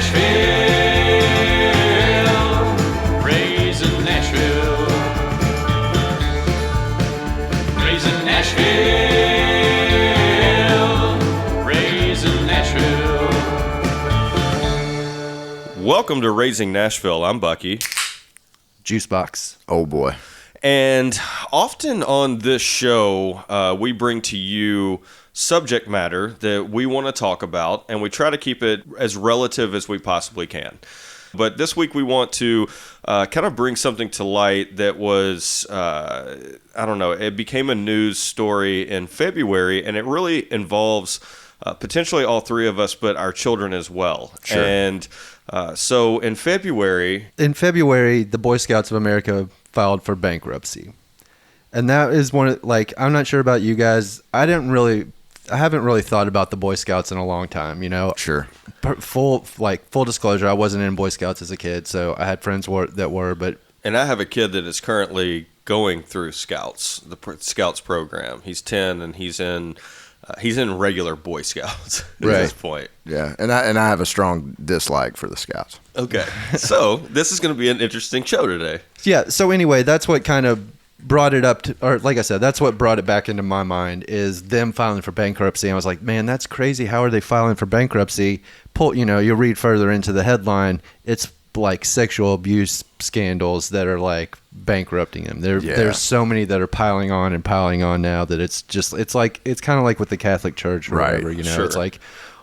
Nashville, raising Nashville, raising Nashville, raising Nashville. Welcome to Raising Nashville. I'm Bucky. Juicebox. Oh boy. And often on this show, we bring to you subject matter that we want to talk about, and we try to keep it as relative as we possibly can. But this week we want to kind of bring something to light that was, it became a news story in February, and it really involves potentially all three of us, but our children as well. Sure. And so in February, the Boy Scouts of America filed for bankruptcy. And that is one of, I'm not sure about you guys. I haven't really thought about the Boy Scouts in a long time, you know. Sure. Full disclosure, I wasn't in Boy Scouts as a kid, so I had friends that were, but... And I have a kid that is currently going through Scouts, the Scouts program. He's 10 and he's in regular Boy Scouts at this point. Yeah, and I have a strong dislike for the Scouts. Okay, so this is going to be an interesting show today. Yeah, so anyway, that's what kind of brought it up to, or like I said, that's what brought it back into my mind, is them filing for bankruptcy. I was like, man, that's crazy. How are they filing for bankruptcy? You read further into the headline, it's like sexual abuse scandals that are like bankrupting them. There's so many that are piling on now that it's kind of like with the Catholic Church or whatever, you know. Sure. It's like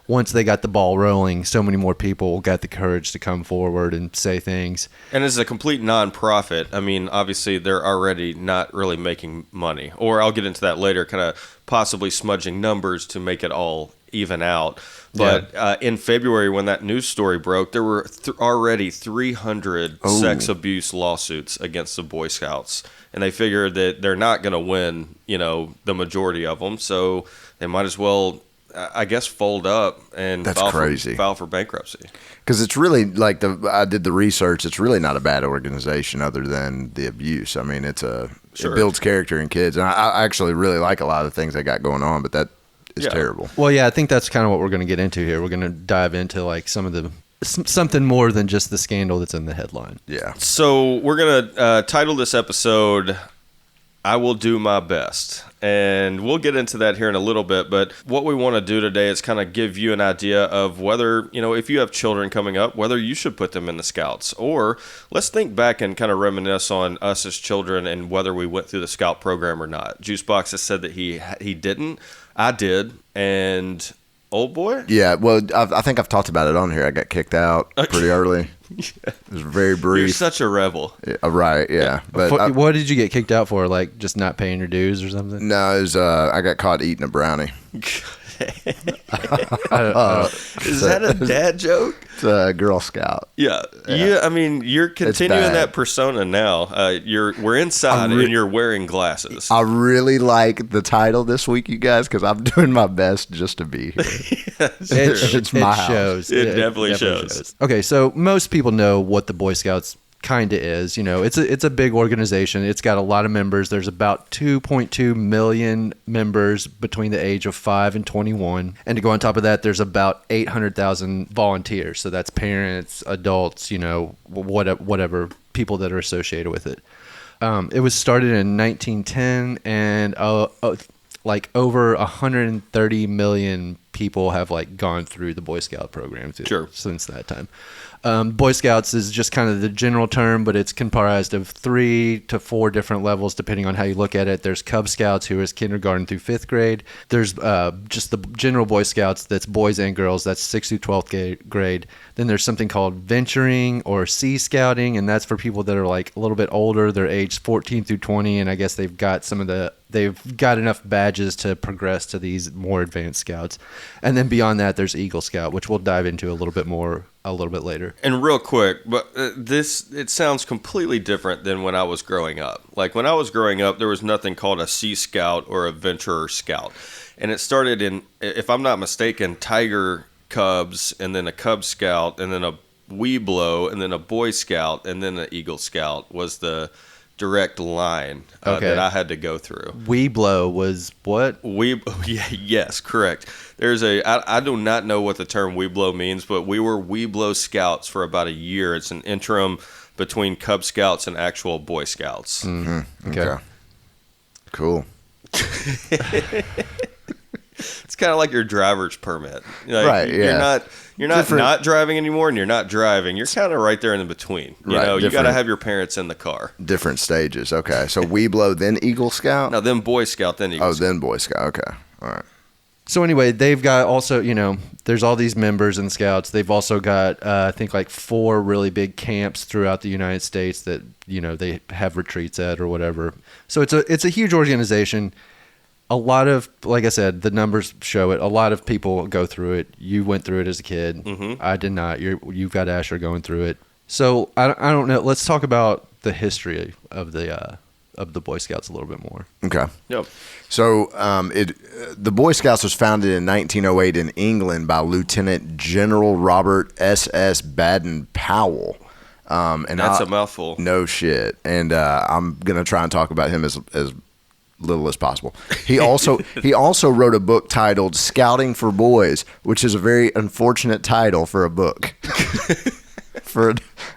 once they got the ball rolling, so many more people got the courage to come forward and say things. And as a complete nonprofit, I mean, obviously they're already not really making money, or I'll get into that later, kind of possibly smudging numbers to make it all even out. But in February, when that news story broke, there were already 300 sex abuse lawsuits against the Boy Scouts. And they figured that they're not going to win, the majority of them. So they might as well, I guess, fold up and file for bankruptcy. Because it's really, I did the research, it's really not a bad organization other than the abuse. I mean, it builds character in kids. And I actually really like a lot of the things they got going on, but that is terrible. Well, yeah, I think that's kind of what we're going to get into here. We're going to dive into something more than just the scandal that's in the headline. Yeah. So we're going to title this episode, I Will Do My Best. And we'll get into that here in a little bit. But what we want to do today is kind of give you an idea of whether, if you have children coming up, whether you should put them in the Scouts. Or let's think back and kind of reminisce on us as children and whether we went through the Scout program or not. Juicebox has said that he didn't. I did. And old boy? Yeah, well, I think I've talked about it on here. I got kicked out pretty early. It was very brief. You're such a rebel. Yeah, right, yeah. But what did you get kicked out for? Like just not paying your dues or something? No, it was I got caught eating a brownie. Is that a dad joke? It's a Girl Scout. Yeah. I mean, you're continuing that persona now. We're inside and you're wearing glasses. I really like the title this week, you guys, because I'm doing my best just to be here. It's my house. Shows. It definitely shows. Okay, so most people know what the Boy Scouts kind of is. It's a big organization. It's got a lot of members. There's about 2.2 million members between the age of 5 and 21. And to go on top of that, there's about 800,000 volunteers. So that's parents, adults, whatever people that are associated with it. It was started in 1910, and over 130 million people have gone through the Boy Scout program since that time. Boy Scouts is just kind of the general term, but it's comprised of 3 to 4 different levels depending on how you look at it. There's Cub Scouts, who is kindergarten through 5th grade. There's just the general Boy Scouts, that's boys and girls, that's 6th through 12th grade. Then there's something called Venturing or Sea Scouting, and that's for people that are a little bit older. They're aged 14 through 20, and I guess they've got enough badges to progress to these more advanced scouts. And then beyond that, there's Eagle Scout, which we'll dive into a little bit later. And real quick, but it sounds completely different than when I was growing up. Like when I was growing up, there was nothing called a Sea Scout or a Venturer Scout. And it started in, if I'm not mistaken, Tiger Cubs, and then a Cub Scout, and then a Weeblo, and then a Boy Scout, and then an Eagle Scout was the direct line Okay. that I had to go through. Weeblo was what? Yes, correct. I do not know what the term Weeblo means, but we were Weeblo Scouts for about a year. It's an interim between Cub Scouts and actual Boy Scouts. Mm-hmm. Okay. Cool. It's kind of like your driver's permit. Like, Right, yeah. You're not Different- not driving anymore, and you're not driving. You're kind of right there in the between. You Right, know, you got to different- have your parents in the car. Different stages. Okay. So Weeblo, then Eagle Scout? Now, then Boy Scout, then Eagle Oh, Scout. then Boy Scout. Okay. All right. So anyway, they've got also, there's all these members and scouts. They've also got, I think, like 4 really big camps throughout the United States that, they have retreats at or whatever. So it's a huge organization. A lot of, like I said, the numbers show it. A lot of people go through it. You went through it as a kid. Mm-hmm. I did not. You've got Asher going through it. So I don't know. Let's talk about the history of the Boy Scouts a little bit more. Okay. Yep. So the Boy Scouts was founded in 1908 in England by Lieutenant General Robert S.S. Baden-Powell. And That's a mouthful. No shit. And I'm going to try and talk about him as little as possible. He also wrote a book titled Scouting for Boys, which is a very unfortunate title for a book. For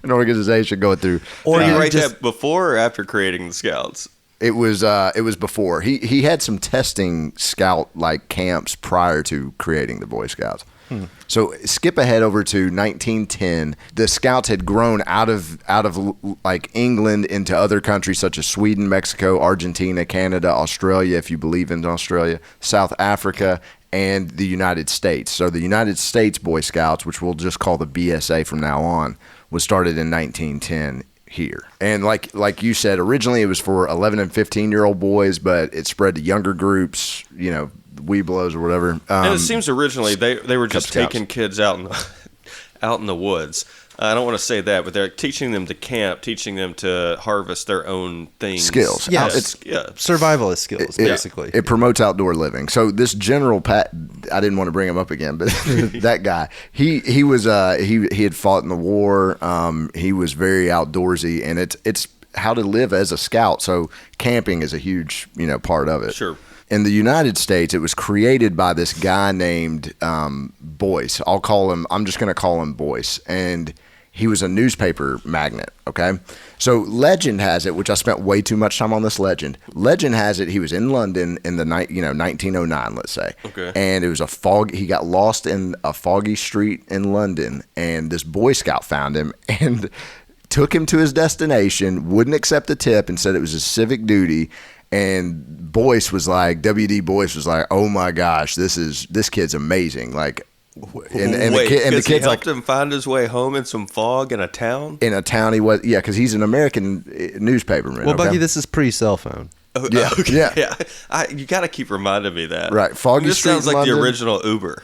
an organization going through. Or you you write just- that before or after creating the Scouts? It was before. He had some testing scout like camps prior to creating the Boy Scouts. So skip ahead over to 1910. The Scouts had grown out of like England into other countries such as Sweden, Mexico, Argentina, Canada, Australia, if you believe in Australia, South Africa, and the United States. So the United States Boy Scouts, which we'll just call the BSA from now on, was started in 1910 here. And like you said, originally it was for 11 and 15-year-old boys, but it spread to younger groups, Weeblos or whatever. And it seems originally they were just Cub Scouts. taking kids out in the woods. I don't want to say that, but they're teaching them to camp, teaching them to harvest their own things. Skills. Yeah, Yeah. Survivalist skills, basically. It promotes outdoor living. So this General Pat, I didn't want to bring him up again, but that guy, he had fought in the war. He was very outdoorsy, and it's how to live as a scout. So camping is a huge part of it. Sure. In the United States, it was created by this guy named Boyce. I'm just going to call him Boyce. And he was a newspaper magnate, okay? So legend has it, which I spent way too much time on this legend. Legend has it he was in London in the 1909, let's say. Okay. And it was he got lost in a foggy street in London, and this Boy Scout found him and took him to his destination, wouldn't accept a tip, and said it was his civic duty. And W.D. Boyce was like, oh my gosh, this kid's amazing. Like, and Wait, the he kid's helped like, him find his way home in some fog in a town? in a town he was, yeah, because he's an American newspaperman. Well, okay? Bucky, this is pre-cell phone. Yeah, Okay, yeah. You got to keep reminding me that. Right, foggy This street sounds in like the London. original Uber.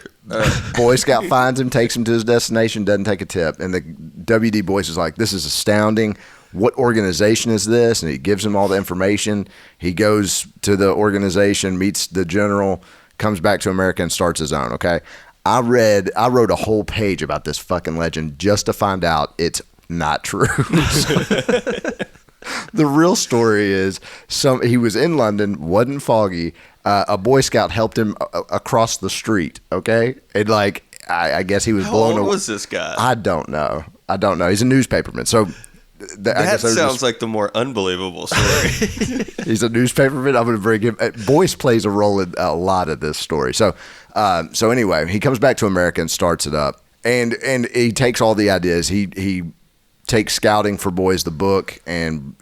Boy Scout finds him, takes him to his destination, doesn't take a tip. And the W.D. Boyce is like, this is astounding. What organization is this? And he gives him all the information. He goes to the organization, meets the general, comes back to America and starts his own, okay? I wrote a whole page about this fucking legend just to find out it's not true. The real story is he was in London, wasn't foggy. A Boy Scout helped him across the street, okay? And I guess he was How blown old away. was this guy? I don't know. He's a newspaperman. So That sounds like the more unbelievable story. he's a newspaperman. I'm going to bring him. Boyce plays a role in a lot of this story. So anyway, he comes back to America and starts it up, and he takes all the ideas. He takes Scouting for Boys, the book, and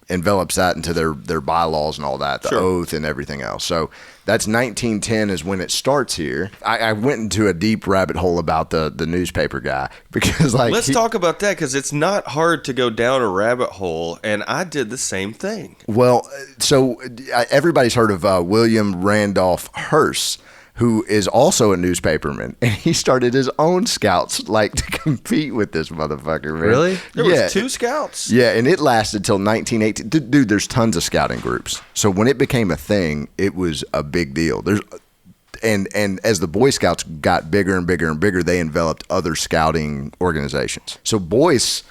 envelops that into their bylaws and all that, the Sure. oath and everything else. So that's 1910 is when it starts here. I went into a deep rabbit hole about the newspaper guy because Let's talk about that because it's not hard to go down a rabbit hole, and I did the same thing. Well, so everybody's heard of William Randolph Hearst, who is also a newspaperman, and he started his own scouts to compete with this motherfucker, man. Really? There Yeah. was 2 scouts. Yeah, and it lasted till 1918. Dude, there's tons of scouting groups. So when it became a thing, it was a big deal. And as the Boy Scouts got bigger and bigger and bigger, they enveloped other scouting organizations. So Boyce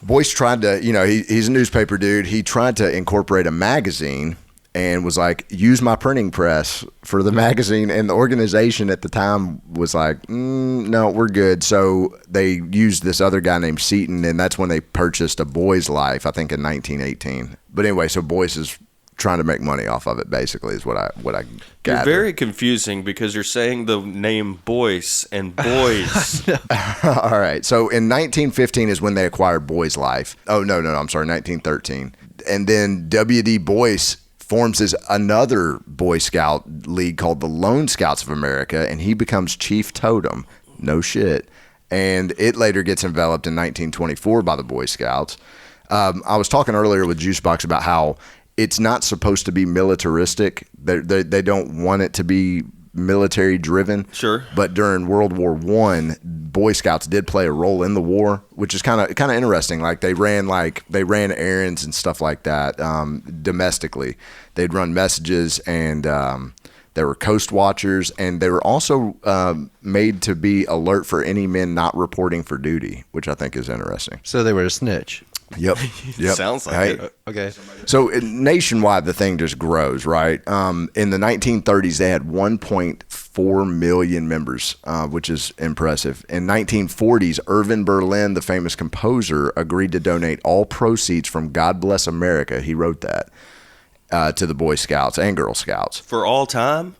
Boyce tried to, he's a newspaper dude. He tried to incorporate a magazine and was like, use my printing press for the magazine. And the organization at the time was like, no, we're good. So they used this other guy named Seaton, and that's when they purchased A Boy's Life, I think in 1918. But anyway, so Boyce is trying to make money off of it, basically, is what I gather. You're very confusing because you're saying the name Boyce and Boys. All right. So in 1915 is when they acquired Boy's Life. Oh, no, I'm sorry, 1913. And then W.D. Boyce forms another Boy Scout league called the Lone Scouts of America, and he becomes chief totem. No shit. And it later gets enveloped in 1924 by the Boy Scouts. I was talking earlier with Juicebox about how it's not supposed to be militaristic. They don't want it to be military driven. Sure. But during World War I, Boy Scouts did play a role in the war, which is kind of interesting. Like they ran errands and stuff like that domestically. They'd run messages, and there were coast watchers, and they were also made to be alert for any men not reporting for duty, which I think is interesting. So they were a snitch. Yep. Sounds like it. Okay. So nationwide, the thing just grows, right? In the 1930s, they had 1.4 million members, which is impressive. In 1940s, Irving Berlin, the famous composer, agreed to donate all proceeds from God Bless America, he wrote that, to the Boy Scouts and Girl Scouts. For all time?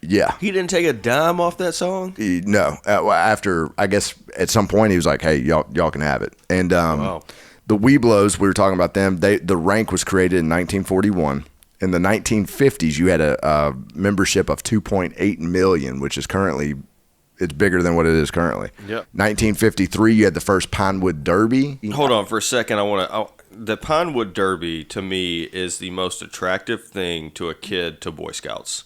Yeah. He didn't take a dime off that song? No. After, I guess, at some point, he was like, hey, y'all can have it. And Wow. The Webelos, we were talking about them. The rank was created in 1941. In the 1950s, you had a membership of 2.8 million, which is currently, it's bigger than what it is currently. Yep. 1953, you had the first Pinewood Derby. Hold on for a second. The Pinewood Derby, to me, is the most attractive thing to a kid to Boy Scouts.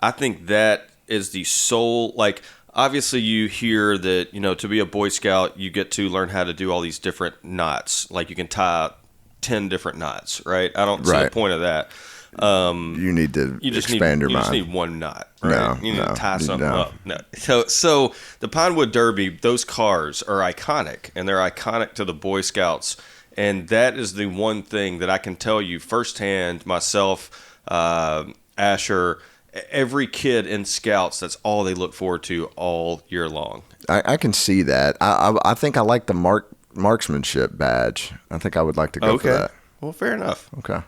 I think that is the sole, like, obviously you hear that, to be a Boy Scout, you get to learn how to do all these different knots. Like you can tie 10 different knots, right? I don't see the point of that. You need to expand your mind. You just need one knot, right? No, you need to tie something up. No. So the Pinewood Derby, those cars are iconic, and they're iconic to the Boy Scouts. And that is the one thing that I can tell you firsthand, myself, Asher, every kid in Scouts, that's all they look forward to all year long. I can see that. I think I like the marksmanship badge. I think I would like to go for that. Well, fair enough. Okay.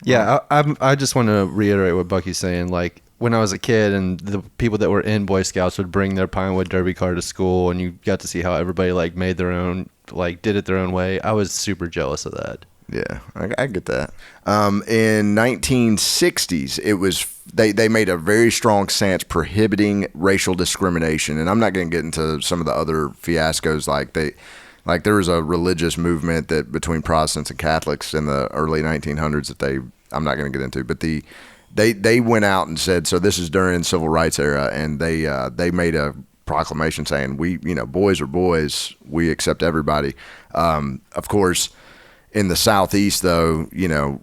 Yeah, I just want to reiterate what Bucky's saying. Like, when I was a kid and the people that were in Boy Scouts would bring their Pinewood Derby car to school, and you got to see how everybody, like, made their own, like, did it their own way. I was super jealous of that. Yeah, I get that. In 1960s, it was they made a very strong stance prohibiting racial discrimination, and I'm not going to get into some of the other fiascos. Like there was a religious movement that between Protestants and Catholics in the early 1900s that I'm not going to get into, but they went out and said, so this is during the Civil Rights era, and they made a proclamation saying boys are boys, we accept everybody. Of course. In the Southeast, though,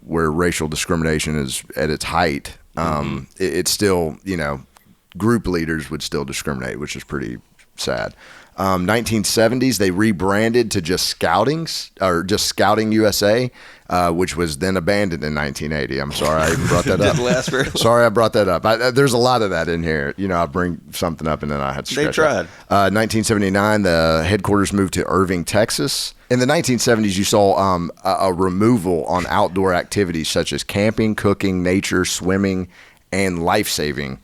where racial discrimination is at its height, it's still, group leaders would still discriminate, which is pretty sad. 1970s, they rebranded to just Scouting USA, which was then abandoned in 1980. I'm sorry I even brought that up. Didn't last very long. Sorry I brought that up. There's a lot of that in here. I bring something up and then I had to They stretch tried. 1979, the headquarters moved to Irving, Texas. In the 1970s, you saw a removal on outdoor activities such as camping, cooking, nature, swimming, and life-saving.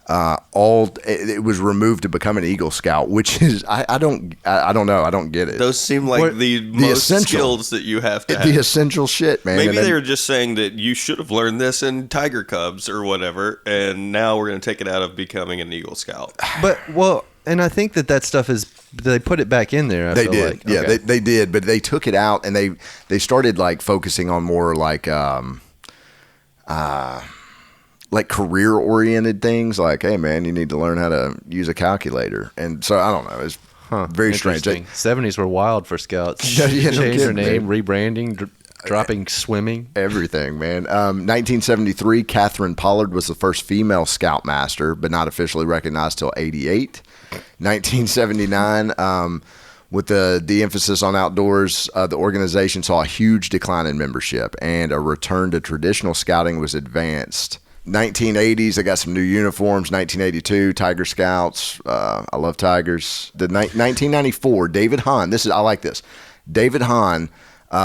It was removed to become an Eagle Scout, which is I don't know, I don't get it. Those seem like the most essential skills that you have to have. The essential shit, man. Maybe they were just saying that you should have learned this in Tiger Cubs or whatever, and now we're going to take it out of becoming an Eagle Scout. But, well, and I think that stuff they put it back in there. They did. Like. Yeah, Okay. they did, but they took it out and they started like focusing on more like career oriented things, like, hey man, you need to learn how to use a calculator. And so I don't know, it's very strange. Interesting. 70s were wild for Scouts. Yeah, no Changed their kidding, name, man. rebranding, dropping swimming. Everything, man. 1973, Catherine Pollard was the first female Scoutmaster, but not officially recognized till 88. 1979, With the emphasis on outdoors, the organization saw a huge decline in membership, and a return to traditional scouting was advanced. 1980s, they got some new uniforms. 1982, Tiger Scouts. I love Tigers. 1994, David Hahn. I like this. David Hahn,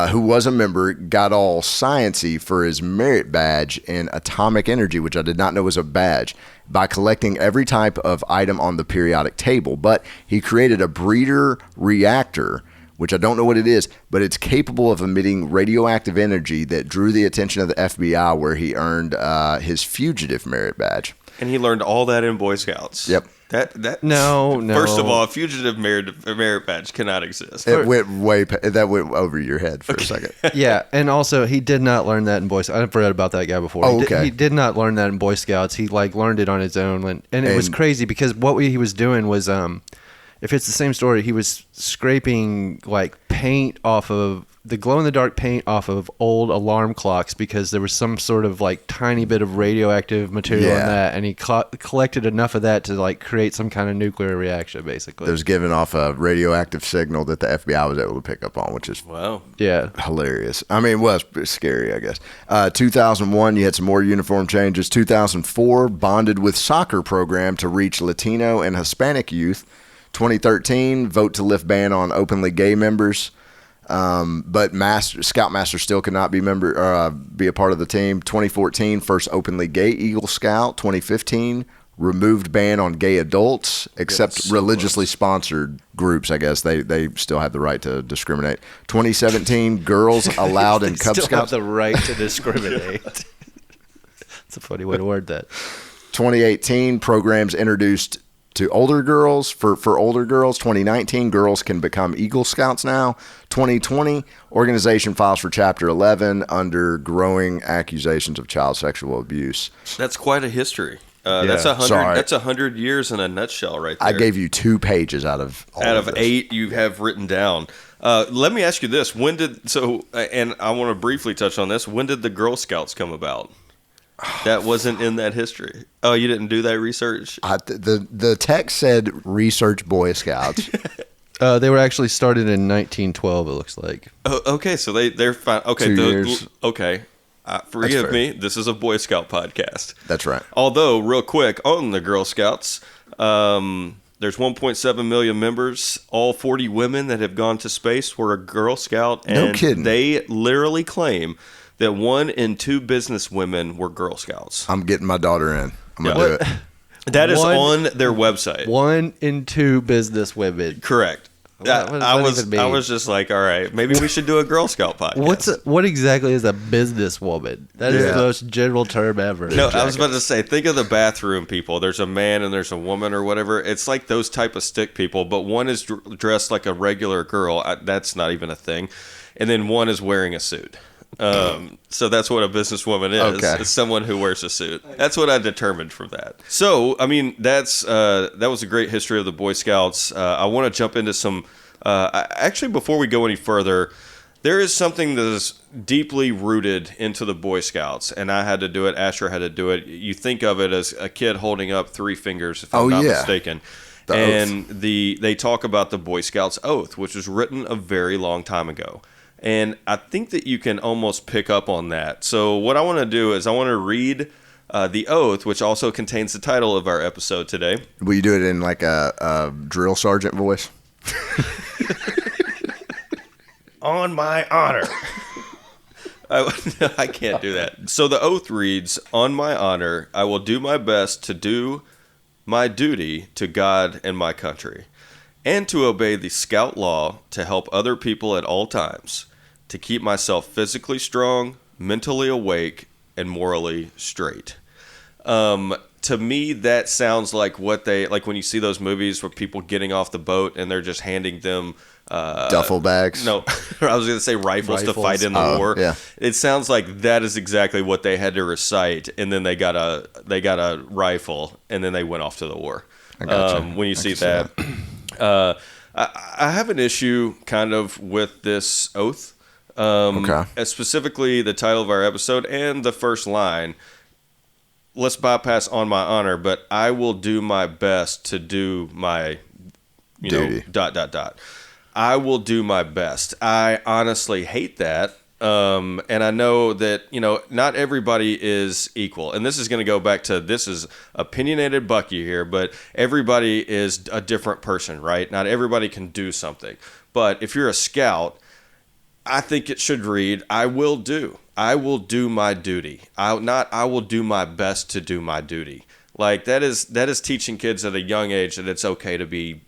who was a member, got all sciencey for his merit badge in atomic energy, which I did not know was a badge, by collecting every type of item on the periodic table. But he created a breeder reactor, which I don't know what it is, but it's capable of emitting radioactive energy that drew the attention of the FBI, where he earned his fugitive merit badge. And he learned all that in Boy Scouts. Yep. No. First of all, a fugitive merit badge cannot exist. It went that went over your head for a second. Yeah, and also he did not learn that in Boy Scouts. I've read about that guy before. Oh, okay. He did not learn that in Boy Scouts. He learned it on his own, and it was crazy because what he was doing was, if it's the same story, he was scraping paint off of the glow-in-the-dark paint off of old alarm clocks because there was some sort of tiny bit of radioactive material in that, and he collected enough of that to create some kind of nuclear reaction, basically. It was giving off a radioactive signal that the FBI was able to pick up on, which is hilarious. I mean, well, it's scary, I guess. 2001, you had some more uniform changes. 2004, bonded with soccer program to reach Latino and Hispanic youth. 2013, vote to lift ban on openly gay members. But Scoutmaster still could not be a part of the team. 2014, first openly gay Eagle Scout. 2015, removed ban on gay adults, except religiously sponsored groups. I guess they still have the right to discriminate. 2017, girls allowed in Cub Scouts. Still have Scouts. the right to discriminate. It's a funny way to word that. 2018, programs introduced to older girls for older girls. 2019, girls can become Eagle Scouts now. 2020, organization files for Chapter 11 under growing accusations of child sexual abuse. That's quite a history. That's 100 years in a nutshell, right there. I gave you 2 pages out of all out of of this. 8 you have written down. Let me ask you this: and I want to briefly touch on this. When did the Girl Scouts come about? That wasn't in that history. Oh, you didn't do that research? The text said research Boy Scouts. They were actually started in 1912, it looks like. Oh, okay, so they're fine. Okay, 2 years. Okay, forgive me. This is a Boy Scout podcast. That's right. Although, real quick, on the Girl Scouts, there's 1.7 million members. All 40 women that have gone to space were a Girl Scout. And No kidding. They literally claim that 1 in 2 business women were Girl Scouts. I'm getting my daughter in. I'm going to do it. That is on their website. 1 in 2 business women. Correct. What does I that even mean? I was just like, all right, maybe we should do a Girl Scout podcast. What exactly is a businesswoman? That is the most general term ever. No, I was about to say, think of the bathroom people. There's a man and there's a woman or whatever. It's like those type of stick people, but one is dressed like a regular girl. That's not even a thing. And then one is wearing a suit. So that's what a businesswoman is. Okay. It's someone who wears a suit. That's what I determined from that. So, I mean, that was a great history of the Boy Scouts. I want to jump into some, actually, before we go any further, there is something that is deeply rooted into the Boy Scouts, and I had to do it. Asher had to do it. You think of it as a kid holding up 3 fingers, if I'm not mistaken. They talk about the Boy Scouts oath, which was written a very long time ago. And I think that you can almost pick up on that. So what I want to do is I want to read the oath, which also contains the title of our episode today. Will you do it in like a drill sergeant voice? On my honor. I can't do that. So the oath reads, on my honor, I will do my best to do my duty to God and my country, and to obey the Scout law to help other people at all times, to keep myself physically strong, mentally awake, and morally straight. To me, that sounds like what like when you see those movies where people getting off the boat and they're just handing them duffel bags. No, I was going to say rifles to fight in the war. Yeah. It sounds like that is exactly what they had to recite, and then they got a rifle, and then they went off to the war. I gotcha. When you see that. I have an issue kind of with this oath. Specifically the title of our episode and the first line. Let's bypass on my honor, but I will do my best to do my, duty. ... I will do my best. I honestly hate that. And I know that, not everybody is equal. And this is going to go back to, this is opinionated Bucky here, but everybody is a different person, right? Not everybody can do something. But if you're a scout, I think it should read, I will do my duty. I will do my best to do my duty. Like that is teaching kids at a young age that it's okay to be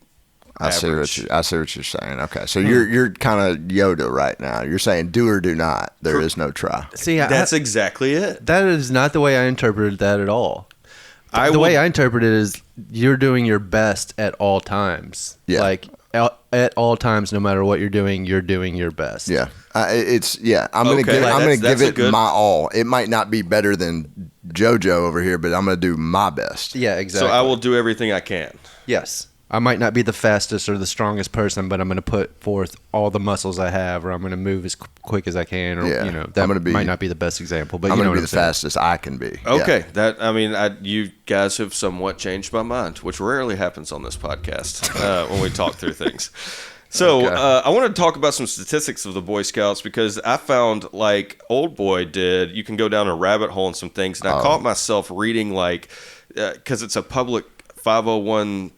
average. I see what you're saying. Okay, so you're kind of Yoda right now. You're saying do or do not. There is no try. See, that's exactly it. That is not the way I interpreted that at all. The way I interpret it is you're doing your best at all times. Yeah. Like at all times, no matter what you're doing your best. Yeah. I'm gonna give it my all. It might not be better than JoJo over here, but I'm gonna do my best. Yeah, exactly. So I will do everything I can. Yes. I might not be the fastest or the strongest person, but I'm going to put forth all the muscles I have, or I'm going to move as quick as I can, or that might not be the best example, but I'm going to be the fastest I can be. Okay, you guys have somewhat changed my mind, which rarely happens on this podcast when we talk through things. So I want to talk about some statistics of the Boy Scouts because I found, like Old Boy did, you can go down a rabbit hole in some things, and I caught myself reading because it's a public 501c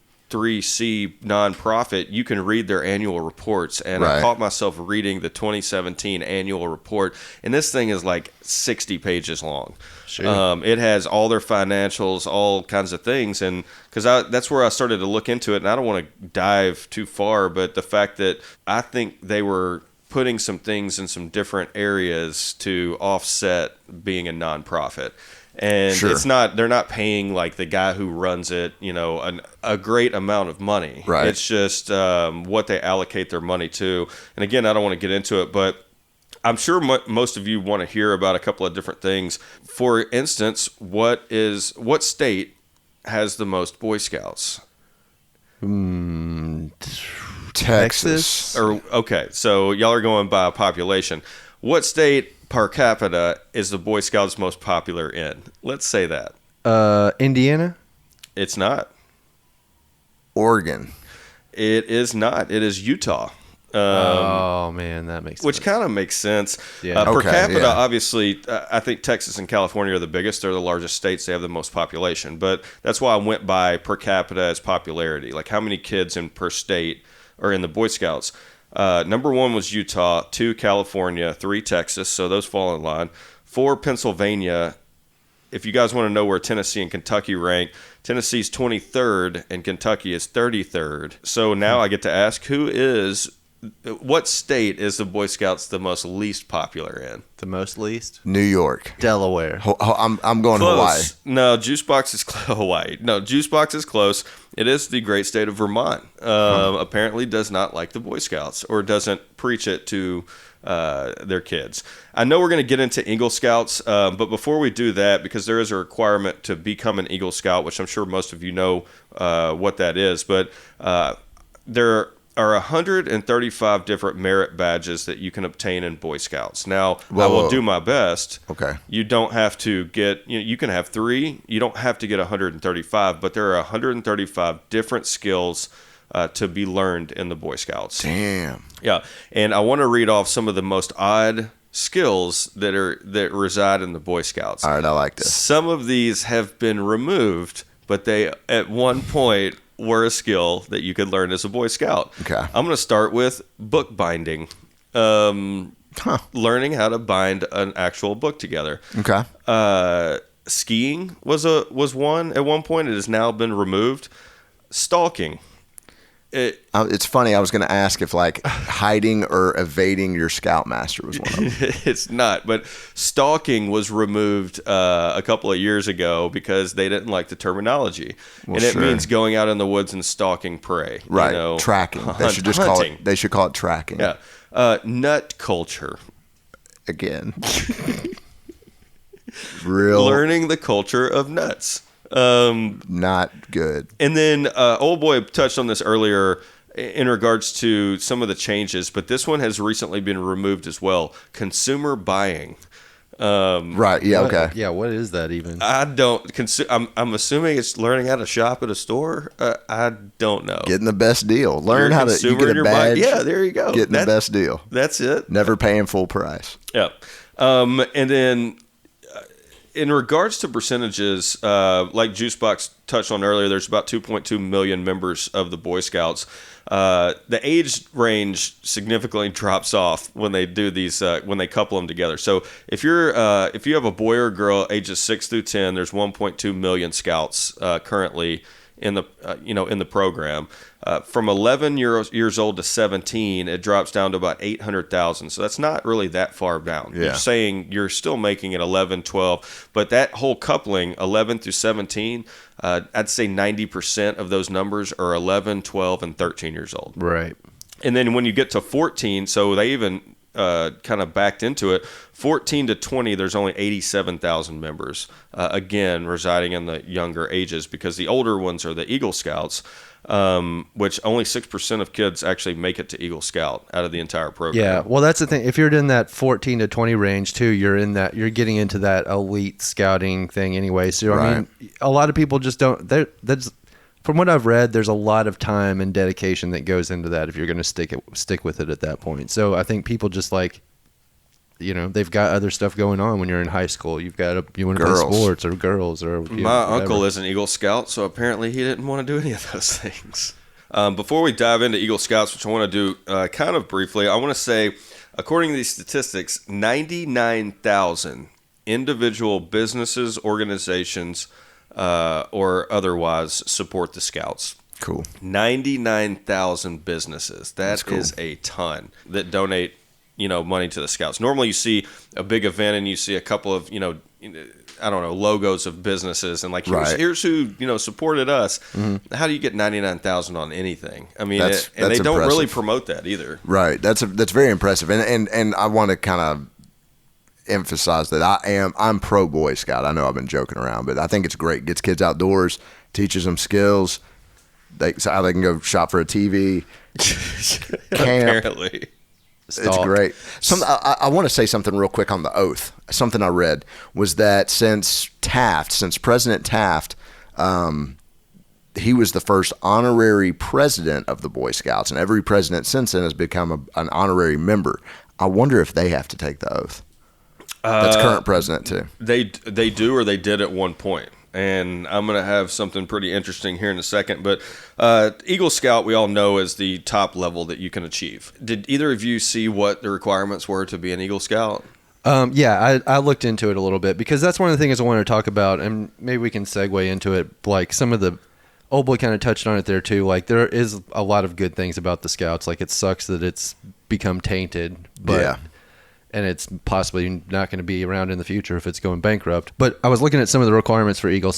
nonprofit, you can read their annual reports, and I caught myself reading the 2017 annual report, and this thing is like 60 pages long. Sure. It has all their financials, all kinds of things, and because that's where I started to look into it, and I don't want to dive too far, but the fact that I think they were putting some things in some different areas to offset being a nonprofit. And they're not paying like the guy who runs it, a great amount of money. Right. It's just what they allocate their money to. And again, I don't want to get into it, but I'm sure most of you want to hear about a couple of different things. For instance, what state has the most Boy Scouts? Texas. So y'all are going by population. What state per capita is the Boy Scouts most popular in? Let's say that. Indiana? It's not. Oregon. It is not. It is Utah. Oh, man, that makes sense. Which kind of makes sense. Yeah. Per capita, obviously, I think Texas and California are the biggest. They're the largest states. They have the most population. But that's why I went by per capita as popularity. Like how many kids per state are in the Boy Scouts. Number 1 was Utah, 2 California, 3 Texas, so those fall in line. 4 Pennsylvania. If you guys want to know where Tennessee and Kentucky rank, Tennessee's 23rd and Kentucky is 33rd. So now I get to ask, what state is the Boy Scouts the least popular in? The most least? New York. Delaware. I'm going Close. Hawaii. No, Juicebox is Hawaii. No, Juicebox is close. It is the great state of Vermont. Apparently does not like the Boy Scouts or doesn't preach it to their kids. I know we're going to get into Eagle Scouts, but before we do that, because there is a requirement to become an Eagle Scout, which I'm sure most of you know what that is, but there are 135 different merit badges that you can obtain in Boy Scouts. Now, I will do my best. Okay. You don't have to get, you can have 3. You don't have to get 135, but there are 135 different skills to be learned in the Boy Scouts. Damn. Yeah. And I want to read off some of the most odd skills that reside in the Boy Scouts. All right, I like this. Some of these have been removed, but they, at one point, were a skill that you could learn as a Boy Scout. Okay. I'm going to start with book binding. Learning how to bind an actual book together. Okay. Skiing was one at one point. It has now been removed. Stalking. It's funny. I was going to ask if hiding or evading your Scoutmaster was one of them. It's not, but stalking was removed a couple of years ago because they didn't like the terminology, and it means going out in the woods and stalking prey. Right, tracking. They should just call it. They should call it tracking. Yeah, nut culture. Again, learning the culture of nuts. Not good. And then Old Boy touched on this earlier in regards to some of the changes, but this one has recently been removed as well. Consumer buying. Right. Yeah. Okay. Yeah, what is that even? I don't I'm assuming it's learning how to shop at a store. I don't know. Getting the best deal. Learn You're a how to consumer you in get a your badge. mind. Yeah, there you go. Getting the best deal. That's it. Never paying full price. Yeah. And then in regards to percentages, like Juicebox touched on earlier, there's about 2.2 million members of the Boy Scouts. The age range significantly drops off when they do these when they couple them together. So if you have a boy or girl ages 6 through 10, there's 1.2 million scouts currently in the in the program. From 11 years old to 17, it drops down to about 800,000. So that's not really that far down. Yeah. You're saying you're still making it 11, 12, but that whole coupling, 11 through 17, I'd say 90% of those numbers are 11, 12, and 13 years old. Right. And then when you get to 14, so they even kind of backed into it, 14 to 20, there's only 87,000 members, again, residing in the younger ages, because the older ones are the Eagle Scouts, which only 6% of kids actually make it to Eagle Scout out of the entire program. Yeah, well, that's the thing. If you're in that 14 to 20 range too, you're getting into that elite scouting thing anyway. So I mean, a lot of people just don't. That's from what I've read. There's a lot of time and dedication that goes into that if you're going to stick with it at that point. So I think people just they've got other stuff going on when you're in high school. You want to play sports or girls or my uncle is an Eagle Scout, so apparently he didn't want to do any of those things. Before we dive into Eagle Scouts, which I want to do kind of briefly, I want to say, according to these statistics, 99,000 individual businesses, organizations, or otherwise support the Scouts. Cool. 99,000 businesses. That cool. is a ton that donate money to the Scouts. Normally you see a big event and you see a couple of, logos of businesses and here's who, supported us. Mm-hmm. How do you get 99,000 on anything? I mean, that's they don't impressive. really promote that either. Right. That's very impressive. And I want to kind of emphasize that I'm pro Boy Scout. I know I've been joking around, but I think it's great. Gets kids outdoors, teaches them skills. How they can go shop for a TV, camp. Apparently. It's great. I want to say something real quick on the oath. Something I read was that since President Taft, he was the first honorary president of the Boy Scouts, and every president since then has become an honorary member. I wonder if they have to take the oath. That's current president too. They do, or they did at one point. And I'm going to have something pretty interesting here in a second. But Eagle Scout, we all know, is the top level that you can achieve. Did either of you see what the requirements were to be an Eagle Scout? Yeah, I looked into it a little bit because that's one of the things I wanted to talk about, and maybe we can segue into it. Like some of the Old Boy kind of touched on it there too. Like there is a lot of good things about the Scouts. Like it sucks that it's become tainted, but. Yeah. And it's possibly not going to be around in the future if it's going bankrupt. But I was looking at some of the requirements for Eagle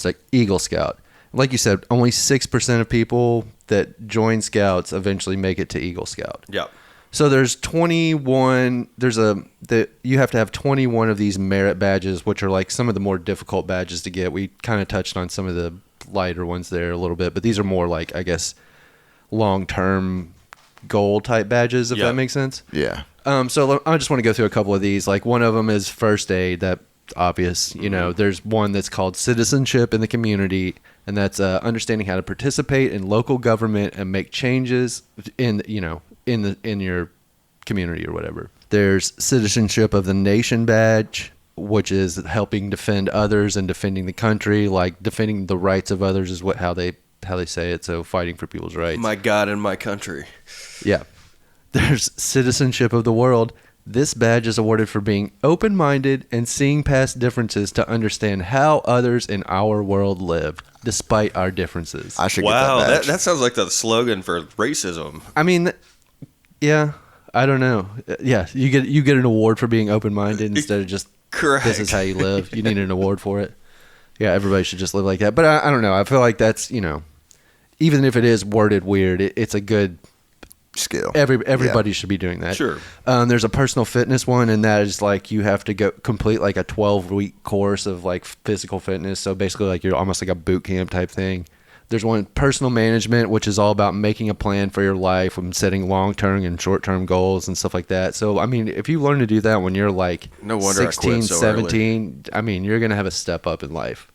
Scout. Like you said, only 6% of people that join Scouts eventually make it to Eagle Scout. Yeah. So there's 21. You have to have 21 of these merit badges, which are like some of the more difficult badges to get. We kind of touched on some of the lighter ones there a little bit, but these are more like, I guess, long-term goal type badges, if that makes sense. Yeah. So I just want to go through a couple of these. Like one of them is first aid. That obvious. There's one that's called citizenship in the community, and that's understanding how to participate in local government and make changes in your community or whatever. There's citizenship of the nation badge, which is helping defend others and defending the country, like defending the rights of others is how they say it. So fighting for people's rights. My God and my country. Yeah. There's citizenship of the world. This badge is awarded for being open-minded and seeing past differences to understand how others in our world live, despite our differences. I should get that badge. That sounds like the slogan for racism. I mean, yeah, I don't know. Yeah, you get an award for being open-minded instead of just correct. This is how you live. You need an award for it. Yeah, everybody should just live like that. But I don't know. I feel like that's even if it is worded weird, it's a good skill. Everybody should be doing that. Sure. There's a personal fitness one, and that is like you have to go complete like a 12-week course of like physical fitness. So basically, like you're almost like a boot camp type thing. There's one personal management, which is all about making a plan for your life and setting long-term and short-term goals and stuff like that. So, I mean, if you learn to do that when you're like No wonder I 16, quit so 17, I mean, you're going to have a step up in life.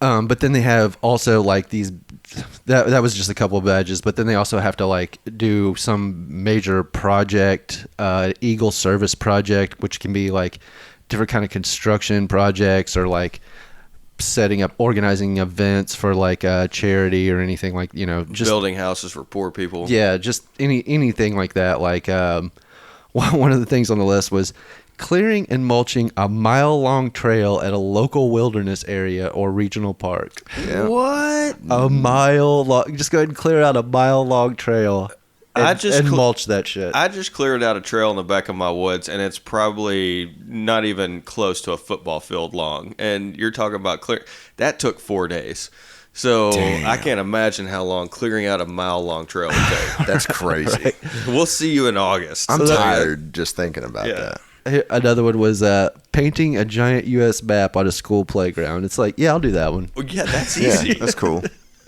But then they have also like these, that was just a couple of badges, but then they also have to like do some major project, Eagle service project, which can be like different kind of construction projects or like setting up, organizing events for like a charity or anything like, you know, just building houses for poor people. yeah, just anything like that. Like one of the things on the list was clearing and mulching a mile-long trail at a local wilderness area or regional park. Yeah. What? A mile long. Just go ahead and clear out a mile-long trail and mulch that shit. I just cleared out a trail in the back of my woods, and it's probably not even close to a football field long. And you're talking about that took 4 days. So Damn. I can't imagine how long clearing out a mile-long trail would take. That's crazy. Right. We'll see you in August. I'm tired just thinking about Yeah. that. Another one was painting a giant U.S. map on a school playground. It's like, yeah, I'll do that one. Well, yeah, that's Yeah, easy. that's cool.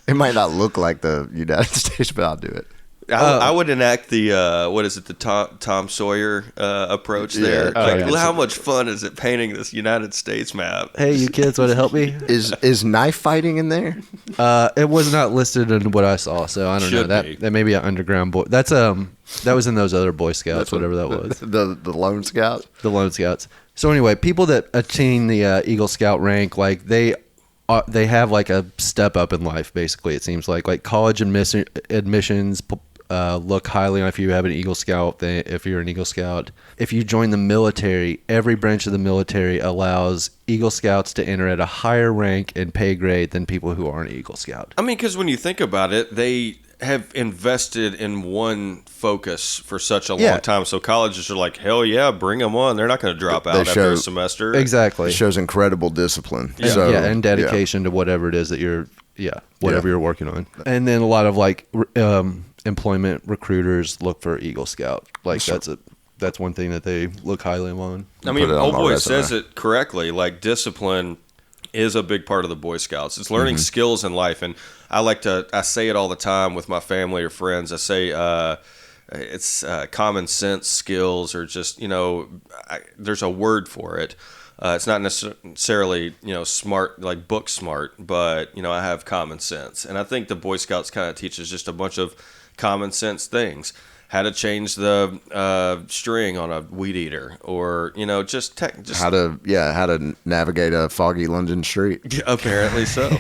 It might not look like the United States, but I'll do it. I would enact the the Tom Sawyer approach there. Yeah. Like, yeah. how much fun is it painting this United States map? Hey, you kids want to help me? Is knife fighting in there? It was not listed in what I saw, so I don't know. Should be. That may be an underground boy. That was in those other Boy Scouts, whatever that was. The Lone Scout. The Lone Scouts. So anyway, people that attain the Eagle Scout rank, like they have like a step up in life. Basically, it seems like college admissions look highly on if you have an Eagle Scout. If you're an Eagle Scout, if you join the military, every branch of the military allows Eagle Scouts to enter at a higher rank and pay grade than people who aren't Eagle Scout. I mean, because when you think about it, they have invested in one focus for such a long time. So colleges are like, hell yeah, bring them on. They're not going to drop out after a semester. Exactly. It shows incredible discipline. Yeah, So, and dedication to whatever it is that you're you're working on. And then a lot of like employment recruiters look for Eagle Scout. Like that's one thing that they look highly on. I mean, Put it on old my boy resume. says it correctly. Like, discipline is a big part of the Boy Scouts. It's learning skills in life. And I say it all the time with my family or friends. I say it's common sense skills, or just, there's a word for it. It's not necessarily, smart, like book smart, but, I have common sense. And I think the Boy Scouts kind of teaches just a bunch of common sense things. How to change the string on a weed eater, or just how to navigate a foggy London street. Apparently so.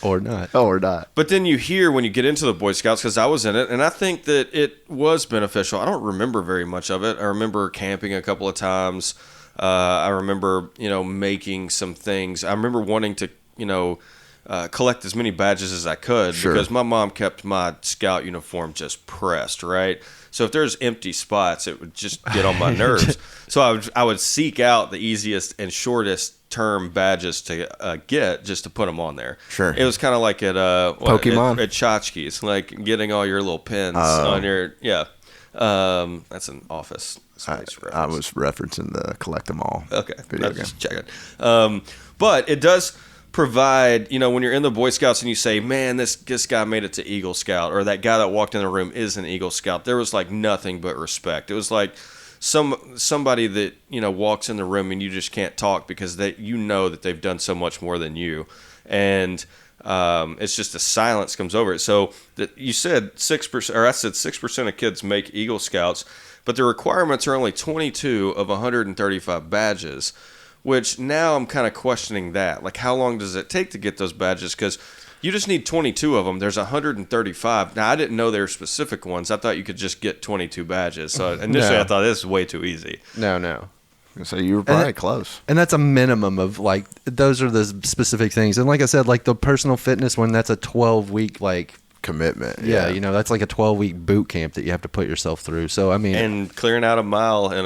Or not. Oh, or not. But then you hear when you get into the Boy Scouts, because I was in it, and I think that it was beneficial. I don't remember very much of it. I remember camping a couple of times. I remember making some things. I remember wanting to collect as many badges as I could, because my mom kept my scout uniform just pressed, right? So if there's empty spots, it would just get on my nerves. So I would seek out the easiest and shortest term badges to get, just to put them on there. Sure. It was kind of like at Pokemon? at Tchotchkes, like getting all your little pins on your that's an Office Space reference. I was referencing the collect them all. Okay, video I'm game. just checking. But it does provide, when you're in the Boy Scouts and you say, man, this guy made it to Eagle Scout, or that guy that walked in the room is an Eagle Scout, there was like nothing but respect. It was like somebody that walks in the room and you just can't talk, because that they've done so much more than you, and it's just a silence comes over it. So that you said 6%, or I said 6% of kids make Eagle Scouts, but the requirements are only 22 of 135 badges. Which now I'm kind of questioning that. Like, how long does it take to get those badges? Because you just need 22 of them. There's 135. Now, I didn't know there were specific ones. I thought you could just get 22 badges. So initially, No. I thought this is way too easy. No. So you were probably close. And that's a minimum of like, those are the specific things. And like I said, like the personal fitness one, that's a 12-week like Commitment. yeah, that's like a 12-week boot camp that you have to put yourself through. So I mean, And clearing out a mile in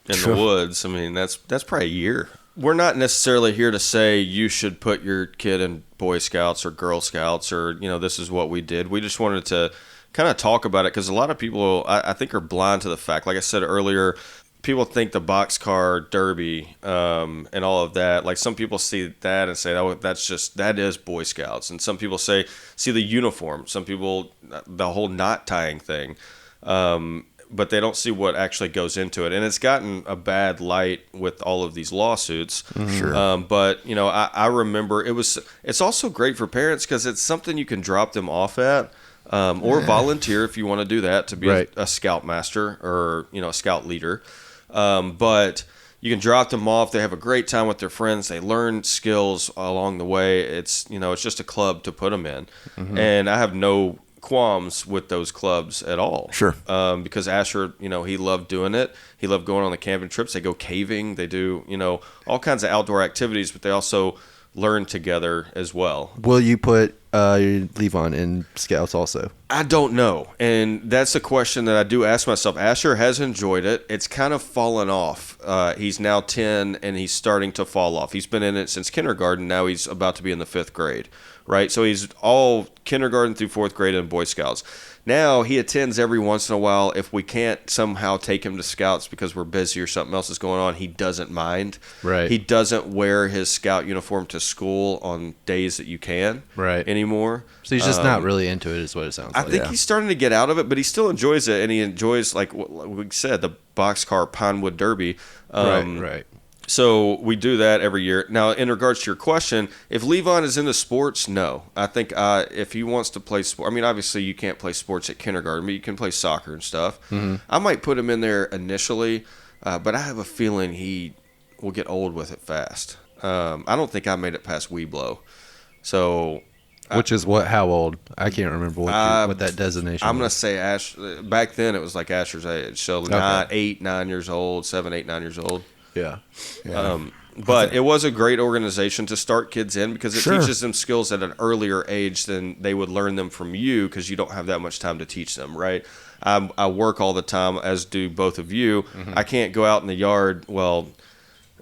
the woods, I mean, that's probably a year. We're not necessarily here to say you should put your kid in Boy Scouts or Girl Scouts, or, this is what we did. We just wanted to kind of talk about it, because a lot of people, I think, are blind to the fact. Like I said earlier, people think the boxcar derby and all of that. Like some people see that and say, "Oh, that is Boy Scouts." And some people see the uniform. Some people the whole knot tying thing, but they don't see what actually goes into it. And it's gotten a bad light with all of these lawsuits. Sure. But I remember it's also great for parents because it's something you can drop them off at. Or volunteer if you want to do that to be a scout master or a scout leader. But you can drop them off. They have a great time with their friends. They learn skills along the way. It's it's just a club to put them in, and I have no qualms with those clubs at all. Sure. Because Asher, he loved doing it. He loved going on the camping trips. They go caving. They do all kinds of outdoor activities, but they also learn together as well. Will you put Levon in Scouts also? I don't know. And that's a question that I do ask myself. Asher has enjoyed it. It's kind of fallen off. He's now 10 and he's starting to fall off. He's been in it since kindergarten. Now he's about to be in the 5th grade, right? So he's all kindergarten through 4th grade in Boy Scouts. Now he attends every once in a while. If we can't somehow take him to Scouts because we're busy or something else is going on, he doesn't mind. Right. He doesn't wear his Scout uniform to school on days that you can anymore. So he's just not really into it is what it sounds like. I think he's starting to get out of it, but he still enjoys it, and he enjoys, like we said, the boxcar Pinewood Derby. Right. So we do that every year. Now, in regards to your question, if Levon is into sports, no. I think if he wants to play sport, obviously you can't play sports at kindergarten, but you can play soccer and stuff. I might put him in there initially, but I have a feeling he will get old with it fast. I don't think I made it past Weeblow. So... Which is what? How old? I can't remember what that designation. I'm gonna say Ash. Back then, it was like Asher's age, so 8, 9 years old, 7, 8, 9 years old. Yeah. But it was a great organization to start kids in because it teaches them skills at an earlier age than they would learn them from you because you don't have that much time to teach them, right? I work all the time, as do both of you. I can't go out in the yard. Well,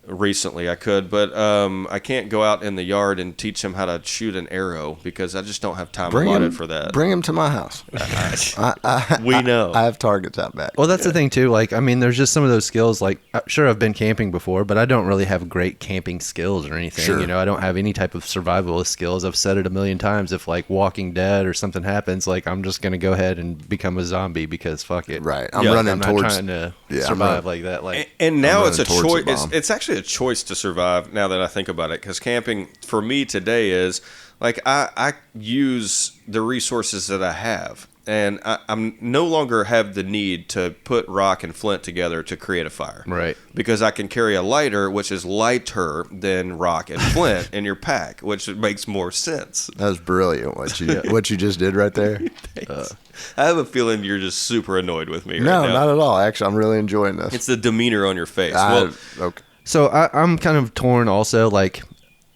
recently I could, but I can't go out in the yard and teach him how to shoot an arrow because I just don't have time allotted for that. Bring him to my house. We know. I have targets out back. Well, that's the thing too. Like, there's just some of those skills. Like, sure, I've been camping before, but I don't really have great camping skills or anything. Sure. I don't have any type of survivalist skills. I've said it a million times. If like Walking Dead or something happens, like I'm just gonna go ahead and become a zombie because fuck it. Right. I'm running I'm not towards trying to survive like that. Like, and now it's a towards choice. the bomb. It's actually a choice to survive. Now that I think about it, because camping for me today is like I use the resources that I have, and I'm no longer have the need to put rock and flint together to create a fire. Right. Because I can carry a lighter, which is lighter than rock and flint in your pack, which makes more sense. That was brilliant what you just did right there. I have a feeling you're just super annoyed with me right No, now. not at all. Actually, I'm really enjoying this. It's the demeanor on your face. Okay. So I'm kind of torn also. Like,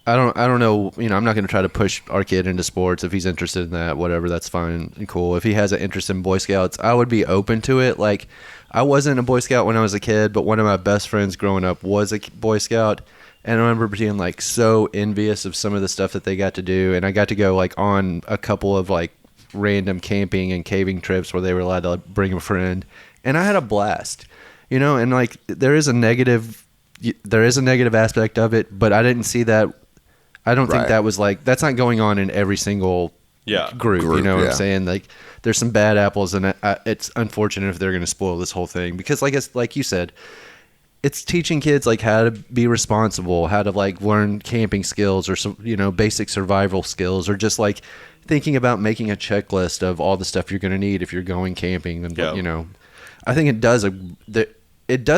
I don't know. I'm not going to try to push our kid into sports. If he's interested in that, whatever, that's fine and cool. If he has an interest in Boy Scouts, I would be open to it. Like, I wasn't a Boy Scout when I was a kid, but one of my best friends growing up was a Boy Scout. And I remember being like so envious of some of the stuff that they got to do. And I got to go like on a couple of like random camping and caving trips where they were allowed to bring a friend. And I had a blast, and like there is a negative aspect of it, but I didn't see that. I don't think that was like, that's not going on in every single group. You know what I'm saying? Like, there's some bad apples, and it's unfortunate if they're going to spoil this whole thing because, like you said, it's teaching kids like how to be responsible, how to like learn camping skills or some basic survival skills, or just like thinking about making a checklist of all the stuff you're going to need if you're going camping. And I think it does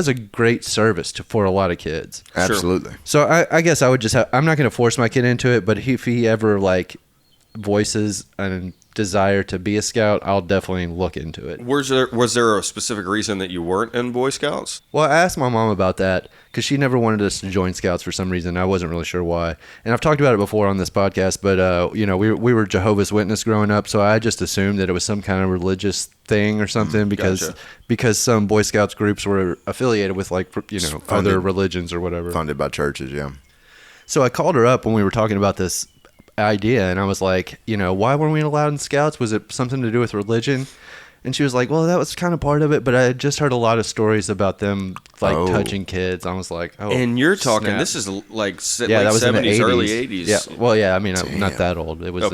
a great service for a lot of kids. Absolutely. Sure. So I guess I would just I'm not going to force my kid into it, but if he ever like voices a desire to be a scout, I'll definitely look into it. Was there a specific reason that you weren't in Boy Scouts? Well, I asked my mom about that because she never wanted us to join Scouts for some reason. I wasn't really sure why. And I've talked about it before on this podcast, but we were Jehovah's Witness growing up, so I just assumed that it was some kind of religious thing or something because some Boy Scouts groups were affiliated with like other religions or whatever. Funded by churches, yeah. So I called her up when we were talking about this idea, and I was like, why weren't we allowed in Scouts? Was it something to do with religion? And she was like, well, that was kind of part of it, but I had just heard a lot of stories about them like touching kids. I was like, oh. And you're talking, snap. this is like that was 70s, in the 80s. early 80s. Yeah, well, yeah, I mean, I'm not that old. It was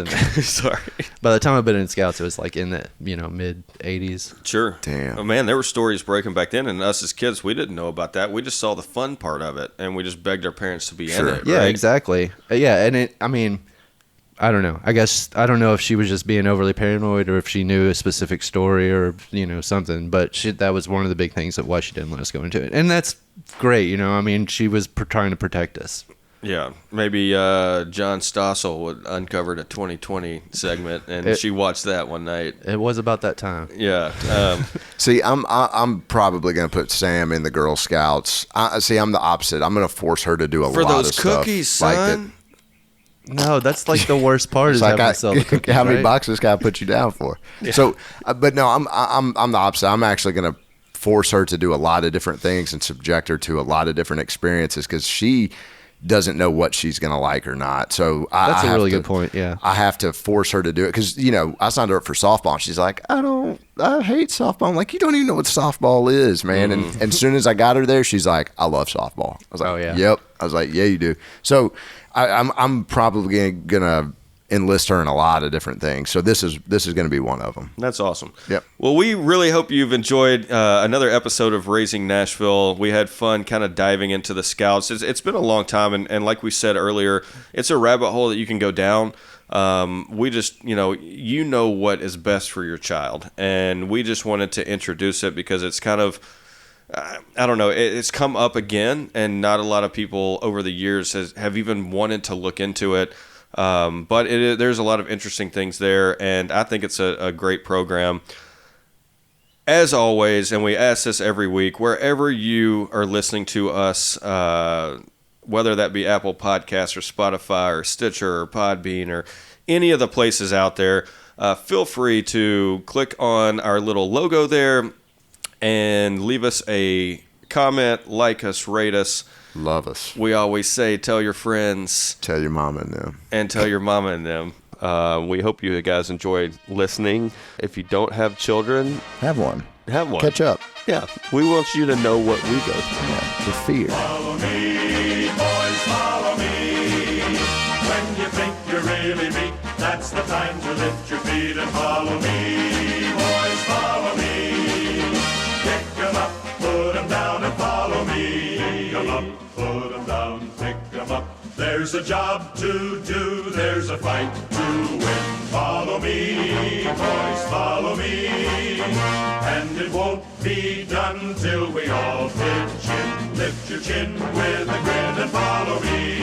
Sorry. by the time I've been in Scouts, it was like in the, mid 80s. Sure. Damn. Oh, man, there were stories breaking back then, and us as kids, we didn't know about that. We just saw the fun part of it, and we just begged our parents to be in it. Yeah, right? exactly. Yeah, and I mean, I don't know. I guess I don't know if she was just being overly paranoid or if she knew a specific story or something. But that was one of the big things of why she didn't let us go into it, and that's great. I mean, she was trying to protect us. Yeah, maybe John Stossel would uncovered a 2020 segment, and she watched that one night. It was about that time. Yeah. See, I'm probably going to put Sam in the Girl Scouts. I'm the opposite. I'm going to force her to do a lot of stuff. For those cookies, son. No, that's like the worst part is Like having to sell the cookies, how many right? boxes can I put you down for? Yeah. So, but no, I'm the opposite. I'm actually going to force her to do a lot of different things and subject her to a lot of different experiences because she doesn't know what she's going to like or not. So that's a really good point. Yeah, I have to force her to do it because I signed her up for softball. And she's like, I hate softball. I'm like, you don't even know what softball is, man. And as soon as I got her there, she's like, I love softball. I was like, oh yeah, yep. I was like, yeah, you do. So I'm probably gonna enlist her in a lot of different things. So this is going to be one of them. That's awesome. Yep. Well, we really hope you've enjoyed another episode of Raising Nashville. We had fun kind of diving into the Scouts. It's been a long time, and like we said earlier, it's a rabbit hole that you can go down. We just, you know what is best for your child, and we just wanted to introduce it because it's kind of, I don't know, it's come up again, and not a lot of people over the years have even wanted to look into it. But there's a lot of interesting things there, and I think it's a great program. As always, and we ask this every week, wherever you are listening to us, whether that be Apple Podcasts or Spotify or Stitcher or Podbean or any of the places out there, feel free to click on our little logo there and leave us a comment, like us, rate us. Love us. We always say, tell your friends. Tell your mama and them. And tell your mama and them. We hope you guys enjoyed listening. If you don't have children, have one. Catch up. Yeah. We want you to know what we go through. Yeah, the fear. Follow me, boys, follow me. When you think you're really beat, that's the time to lift your feet and follow me. Boys, follow me. Pick 'em up, put 'em down and follow me. Pick 'em up, put 'em down, pick 'em up. There's a job to do, there's a fight to win. Follow me, boys, follow me. And it won't be done till we all pitch in. Lift your chin with a grin and follow me.